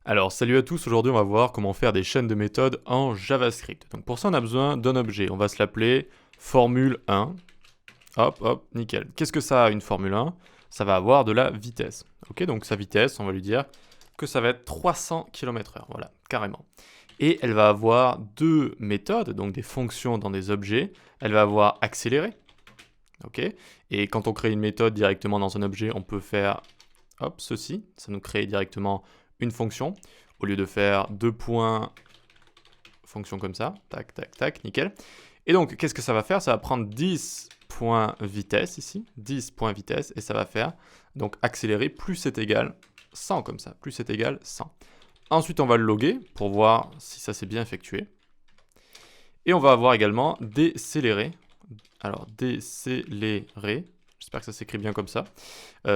Alors, salut à tous, aujourd'hui on va voir comment faire des chaînes de méthodes en JavaScript. Donc pour ça on a besoin d'un objet, on va se l'appeler formule 1. Hop, hop, nickel. Qu'est-ce que ça a une formule 1? Ça va avoir de la vitesse. Ok, donc sa vitesse, on va lui dire que ça va être 300 km/h, voilà, carrément. Et elle va avoir deux méthodes, donc des fonctions dans des objets. Elle va avoir accéléré, ok? Et quand on crée une méthode directement dans un objet, on peut faire, hop, ceci, ça nous crée directement une fonction, au lieu de faire deux points, fonction comme ça, tac, tac, tac, nickel. Et donc, qu'est-ce que ça va faire? Ça va prendre 10 points vitesse ici, 10 points vitesse, et ça va faire, donc accélérer, plus c'est égal 100 comme ça, plus c'est égal 100. Ensuite, on va le loguer pour voir si ça s'est bien effectué. Et on va avoir également décélérer. Alors, décélérer, j'espère que ça s'écrit bien comme ça,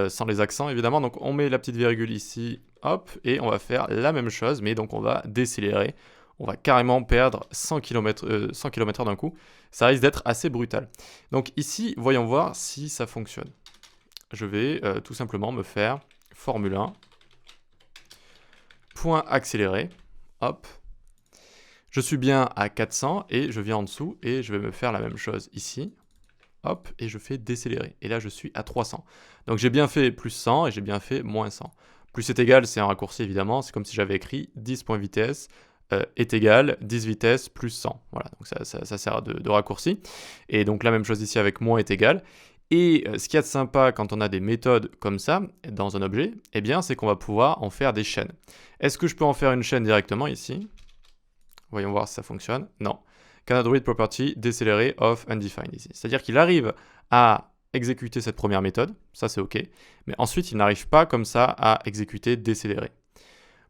sans les accents évidemment. Donc on met la petite virgule ici, hop, et on va faire la même chose, mais donc on va décélérer. On va carrément perdre 100 km/h d'un coup. Ça risque d'être assez brutal. Donc ici, voyons voir si ça fonctionne. Je vais tout simplement me faire formule 1, point accéléré, hop. Je suis bien à 400 et je viens en dessous et je vais me faire la même chose ici. Hop, et je fais décélérer. Et là, je suis à 300. Donc j'ai bien fait plus 100 et j'ai bien fait moins 100. Plus c'est égal, c'est un raccourci évidemment. C'est comme si j'avais écrit 10 points vitesse est égal 10 vitesse plus 100. Voilà, donc ça sert de raccourci. Et donc la même chose ici avec moins est égal. Et ce qu'il y a de sympa quand on a des méthodes comme ça dans un objet, eh bien c'est qu'on va pouvoir en faire des chaînes. Est-ce que je peux en faire une chaîne directement ici? Voyons voir si ça fonctionne. Non. Cannot read property décéléré of undefined ici. C'est-à-dire qu'il arrive à exécuter cette première méthode, ça c'est OK, mais ensuite il n'arrive pas comme ça à exécuter décéléré.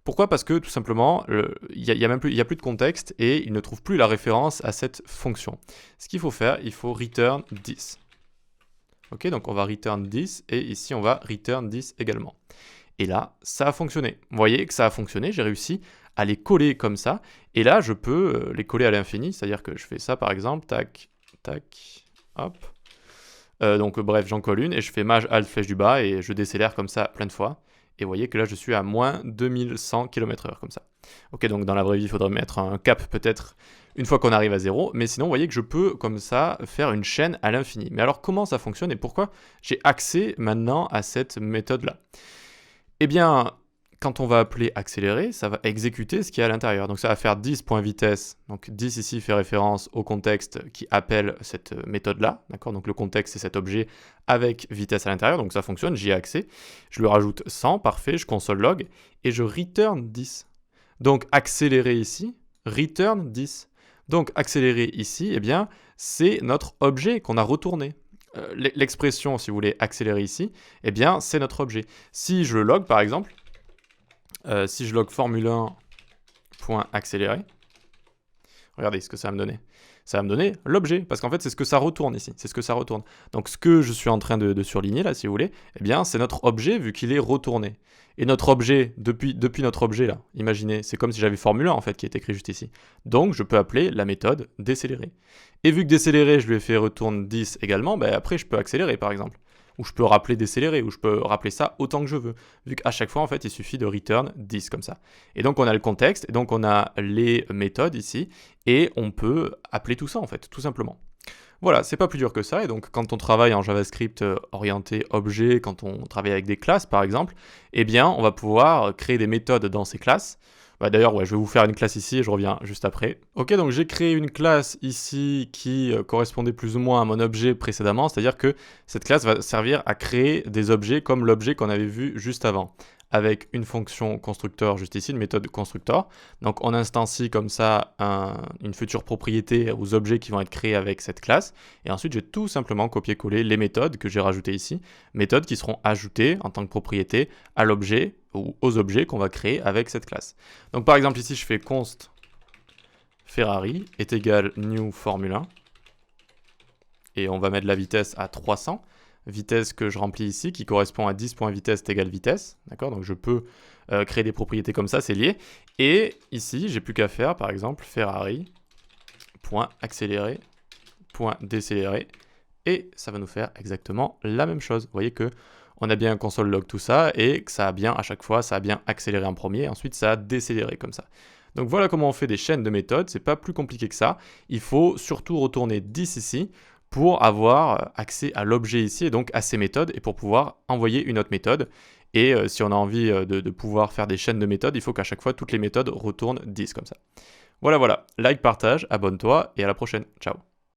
Pourquoi? Parce que tout simplement, il n'y a plus de contexte et il ne trouve plus la référence à cette fonction. Ce qu'il faut faire, il faut return 10. Ok, donc on va return 10 et ici on va return 10 également. Et là, ça a fonctionné. Vous voyez que ça a fonctionné, j'ai réussi à les coller comme ça. Et là, je peux les coller à l'infini, c'est-à-dire que je fais ça par exemple, tac, tac, hop. Donc bref, j'en colle une et je fais maj alt flèche du bas et je décélère comme ça plein de fois. Et vous voyez que là, je suis à moins 2100 km/h comme ça. Ok, donc dans la vraie vie, il faudrait mettre un cap peut-être une fois qu'on arrive à 0. Mais sinon, vous voyez que je peux comme ça faire une chaîne à l'infini. Mais alors, comment ça fonctionne et pourquoi j'ai accès maintenant à cette méthode-là? Eh bien, quand on va appeler accélérer, ça va exécuter ce qui est à l'intérieur. Donc ça va faire 10 points vitesse. Donc 10 ici fait référence au contexte qui appelle cette méthode-là. D'accord? Donc le contexte, c'est cet objet avec vitesse à l'intérieur. Donc ça fonctionne, j'y ai accès. Je lui rajoute 100, parfait, je console log et je return 10. Donc accélérer ici, return 10. Donc accélérer ici, eh bien, c'est notre objet qu'on a retourné. L'expression, si vous voulez, accélérer ici, eh bien, c'est notre objet. Si je le log, par exemple, si je log formule 1.accélérer, regardez ce que ça va me donner. Ça va me donner l'objet, parce qu'en fait, c'est ce que ça retourne ici. C'est ce que ça retourne. Donc, ce que je suis en train de surligner, là, si vous voulez, eh bien, c'est notre objet, vu qu'il est retourné. Et notre objet, depuis notre objet, là, imaginez, c'est comme si j'avais formule 1, en fait, qui est écrit juste ici. Donc, je peux appeler la méthode décélérer. Et vu que décélérer, je lui ai fait retourne 10 également, ben, après, je peux accélérer, par exemple. Ou je peux rappeler décélérer, ou je peux rappeler ça autant que je veux. Vu qu'à chaque fois, en fait, il suffit de return 10 comme ça. Et donc, on a le contexte, et donc on a les méthodes ici, et on peut appeler tout ça, en fait, tout simplement. Voilà, c'est pas plus dur que ça, et donc quand on travaille en JavaScript orienté objet, quand on travaille avec des classes par exemple, eh bien on va pouvoir créer des méthodes dans ces classes. Bah, d'ailleurs, ouais, je vais vous faire une classe ici et je reviens juste après. Ok, donc j'ai créé une classe ici qui correspondait plus ou moins à mon objet précédemment, c'est-à-dire que cette classe va servir à créer des objets comme l'objet qu'on avait vu juste avant, avec une fonction constructeur juste ici, une méthode constructor. Donc on instancie comme ça une future propriété aux objets qui vont être créés avec cette classe. Et ensuite, j'ai tout simplement copié-collé les méthodes que j'ai rajoutées ici, méthodes qui seront ajoutées en tant que propriété à l'objet ou aux objets qu'on va créer avec cette classe. Donc par exemple ici, je fais const Ferrari est égal new formule 1 et on va mettre la vitesse à 300. Vitesse que je remplis ici, qui correspond à 10 points vitesse égale vitesse, d'accord? Donc je peux créer des propriétés comme ça, c'est lié. Et ici, j'ai plus qu'à faire, par exemple, Ferrari.accélérer.décélérer, et ça va nous faire exactement la même chose. Vous voyez que on a bien console log tout ça, et que ça a bien, à chaque fois, ça a bien accéléré en premier, ensuite ça a décéléré comme ça. Donc voilà comment on fait des chaînes de méthodes, c'est pas plus compliqué que ça. Il faut surtout retourner 10 ici pour avoir accès à l'objet ici, et donc à ces méthodes, et pour pouvoir envoyer une autre méthode. Et si on a envie de pouvoir faire des chaînes de méthodes, il faut qu'à chaque fois, toutes les méthodes retournent 10 comme ça. Voilà, like, partage, abonne-toi, et à la prochaine. Ciao.